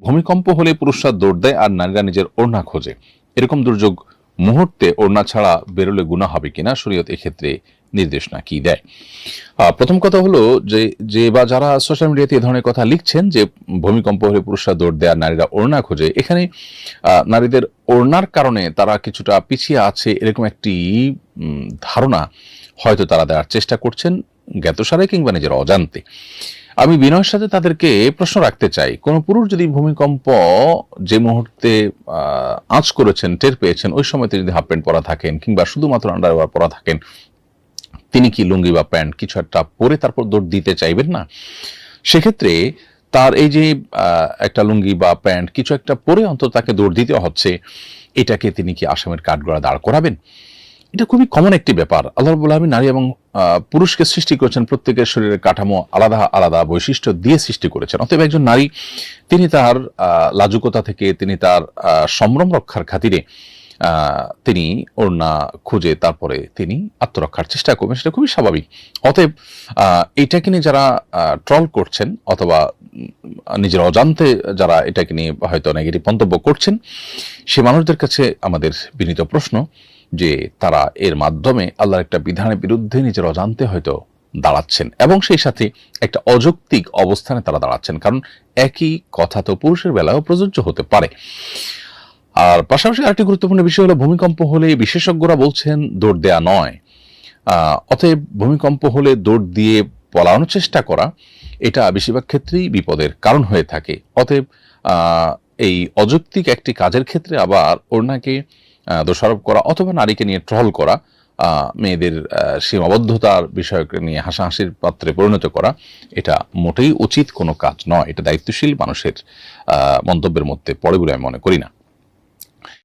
ভূমিকম্প হলে পুরুষরা দৌড় দেয় আর নারীরা নিজের ওড়না খোঁজে, এরকম দুর্যোগ মুহূর্তে ওড়না ছাড়া বেরোলে গুনাহ হবে কিনা, শরীয়ত এক্ষেত্রে নির্দেশনা কি দেয়? প্রথম কথা হলো যে বা যারা সোশ্যাল মিডিয়াতে এই ধরনের কথা লিখছেন যে ভূমিকম্প হলে পুরুষরা দৌড় দেয় আর নারীরা ওড়না খোঁজে, এখানে নারীদের ওড়নার কারণে তারা কিছুটা পিছিয়ে আছে এরকম একটি ধারণা হয়তো তারা দেওয়ার চেষ্টা করছেন, জ্ঞাতসারে কিংবা নিজের অজান্তে। আমি বিনয়ের সাথে তাদেরকে প্রশ্ন রাখতে চাই, কোন পুরুষ যদি ভূমিকম্প যে মুহূর্তে আঁচ করেছেন, টের পেয়েছেন, ওই সময় তিনি যদি হাফ প্যান্ট পরা থাকেন কিংবা শুধুমাত্র আন্ডারওয়্যার পরা থাকেন, তিনি কি লুঙ্গি বা প্যান্ট কিছু একটা পরে তারপর দৌড় দিতে চাইবেন না? সেক্ষেত্রে তার এই যে একটা লুঙ্গি বা প্যান্ট কিছু একটা পরে অন্তত তাকে দৌড় দিতে হচ্ছে, এটাকে তিনি কি আসামের কাঠগড়া দাঁড় করাবেন? এটা খুবই কমন একটি ব্যাপার। আল্লাহ রাব্বুল আলামিন নারী এবং পুরুষকে সৃষ্টি করেছেন, প্রত্যেকের শরীরের কাঠামো আলাদা আলাদা বৈশিষ্ট্য দিয়ে সৃষ্টি করেছেন। অতএব একজন নারী তিনি তার লাজুকতা থেকে, তিনি তার সম্ভ্রম রক্ষার খাতিরে তিনি ওড়না খুঁজে তারপরে তিনি আত্মরক্ষার চেষ্টা করবেন, সেটা খুবই স্বাভাবিক। অতএব এইটাকে নিয়ে যারা ট্রল করছেন অথবা নিজের অজান্তে যারা এটাকে নিয়ে হয়তো নেগেটিভ মন্তব্য করছেন, সে মানুষদের কাছে আমাদের বিনীত প্রশ্ন যে তারা এর মাধ্যমে আল্লাহর একটা বিধানের বিরুদ্ধে নিজের অজান্তে হয়তো দাঁড়াচ্ছেন এবং সেই সাথে একটা অযৌক্তিক অবস্থানে তারা দাঁড়াচ্ছেন, কারণ একই কথা তো পুরুষের বেলায়ও প্রযোজ্য হতে পারে। আর পাশাপাশি আরেকটি গুরুত্বপূর্ণ বিষয় হলো, ভূমিকম্প হলে বিশেষজ্ঞরা বলছেন দৌড় দেয়া নয়। অতএব ভূমিকম্প হলে দৌড় দিয়ে পলানোর চেষ্টা করা, এটা বেশিরভাগ ক্ষেত্রেই বিপদের কারণ হয়ে থাকে। অতএব এই অযৌক্তিক একটি কাজের ক্ষেত্রে আবার ওড়নাকে দোষারোপ করা অথবা নারীকে নিয়ে ট্রল করা, মেয়েদের সীমাবদ্ধতার বিষয়কে নিয়ে হাসাহাসির পাত্রে পরিণত করা, এটা মোটেই উচিত কোনো কাজ নয়। এটা দায়িত্বশীল মানুষের মন্তব্যের মধ্যে পড়ে বলে আমি মনে করি না।